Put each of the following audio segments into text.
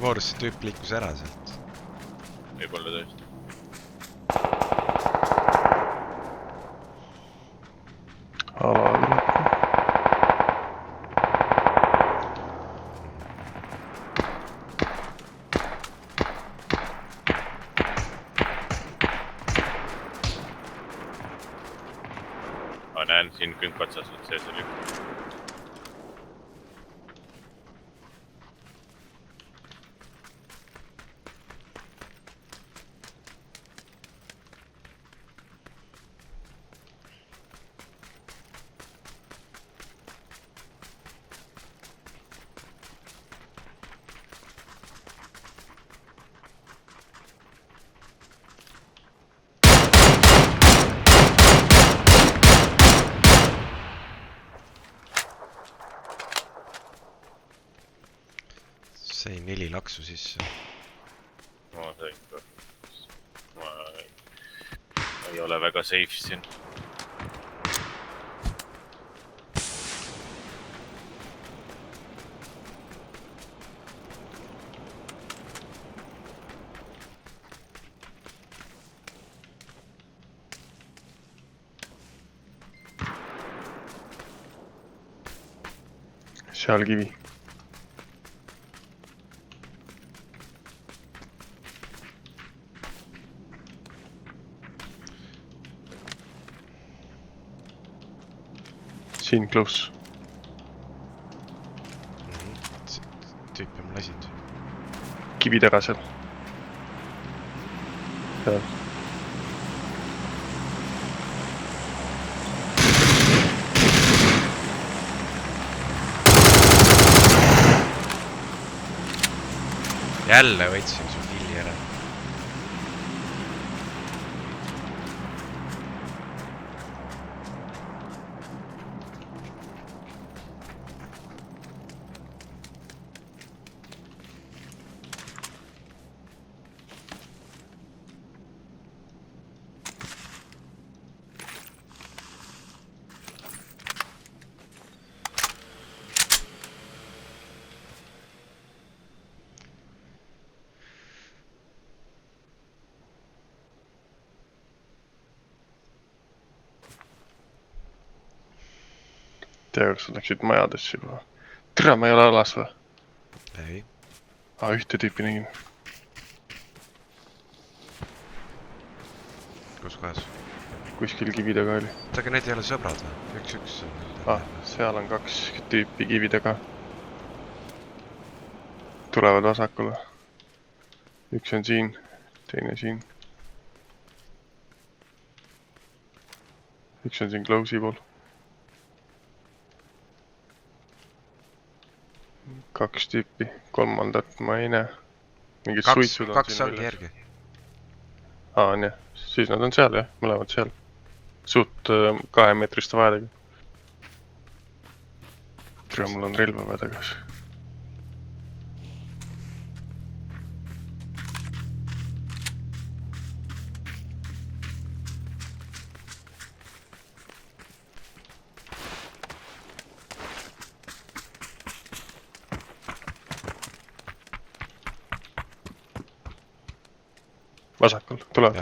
Moorus see tüüp liikus ära sealt. Võib-olla tõesti. Ma näen siin künkatsas, et see oli. Sai 4 laksu sisse. Ma sain ka. Ma ei ole väga safe siin. Seal kivi. Siin close. Tüüpi ma lasin. Kivi taga seal. Seal. Jälle võtsin su killi ära. Tea, kas sa läksid majadesse juba? Tere, ma ei ole alas või? Ei. Ühte tüüpi nägin. Kus kohas? Kuskil kivi taga oli. Aga need ei ole sõbrad või? Üks. Seal on 2 tüüpi kivi taga. Tulevad vasakule. Üks on siin, teine siin. Üks on siin close'i pool. 2 tüüpi, 3. ma ei näe. Mingid suitsud on 2 siin ongi järgi. On jah, siis nad on seal jah, mõlemad seal. Suht 2 meetriste vahelega. Tere, mul on relva vaja tagasi. Vasakul, tuleb.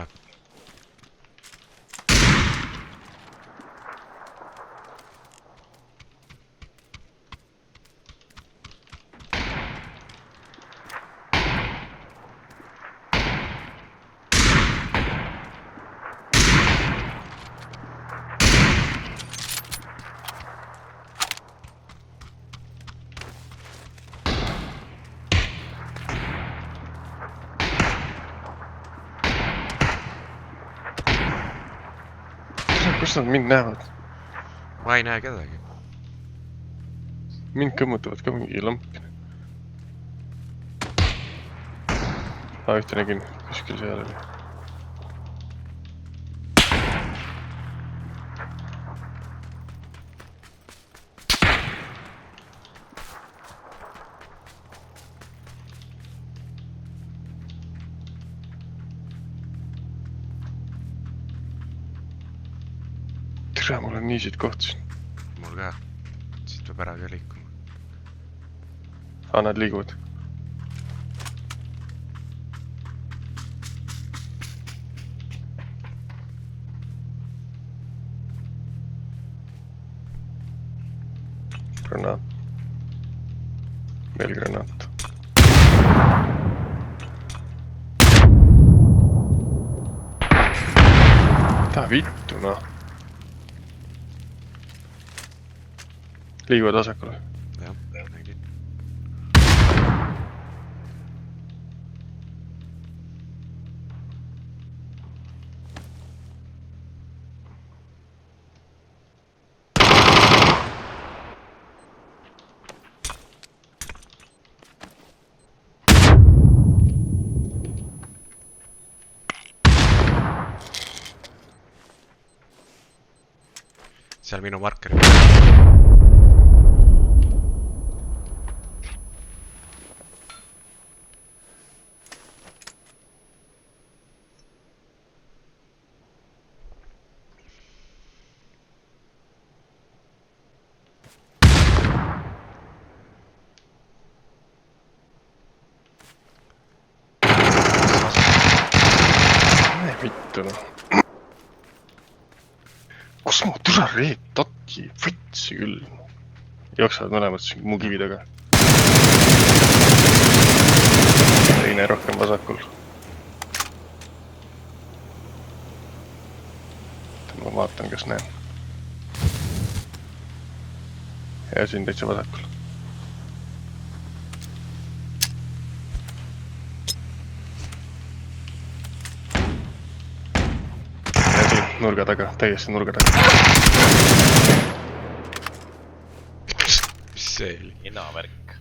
Kus nad mind näevad? Ma ei näe kedagi. Mind kõmmutavad ka mingi lampkene. Ühte nägin, kuskil seal oli. Tere, mul on nii siit kohtusin. Mul ka. Siit peab ära ka liikuma. Nad liiguvad. granaat. Veel granaat. Mida vittu noh. Liiguvad vasakule. jah, nägin. seal minu marker. Vittu noh. Kus mu türa reet tatki? Vitsi küll. Jooksevad mõlemad siin mu kivi taga. Teine rohkem vasakul. Ma vaatan, kas näen. Ja siin täitsa vasakul. Nurga taga, täiesti nurga taga. Mis see oli? Hinavärk.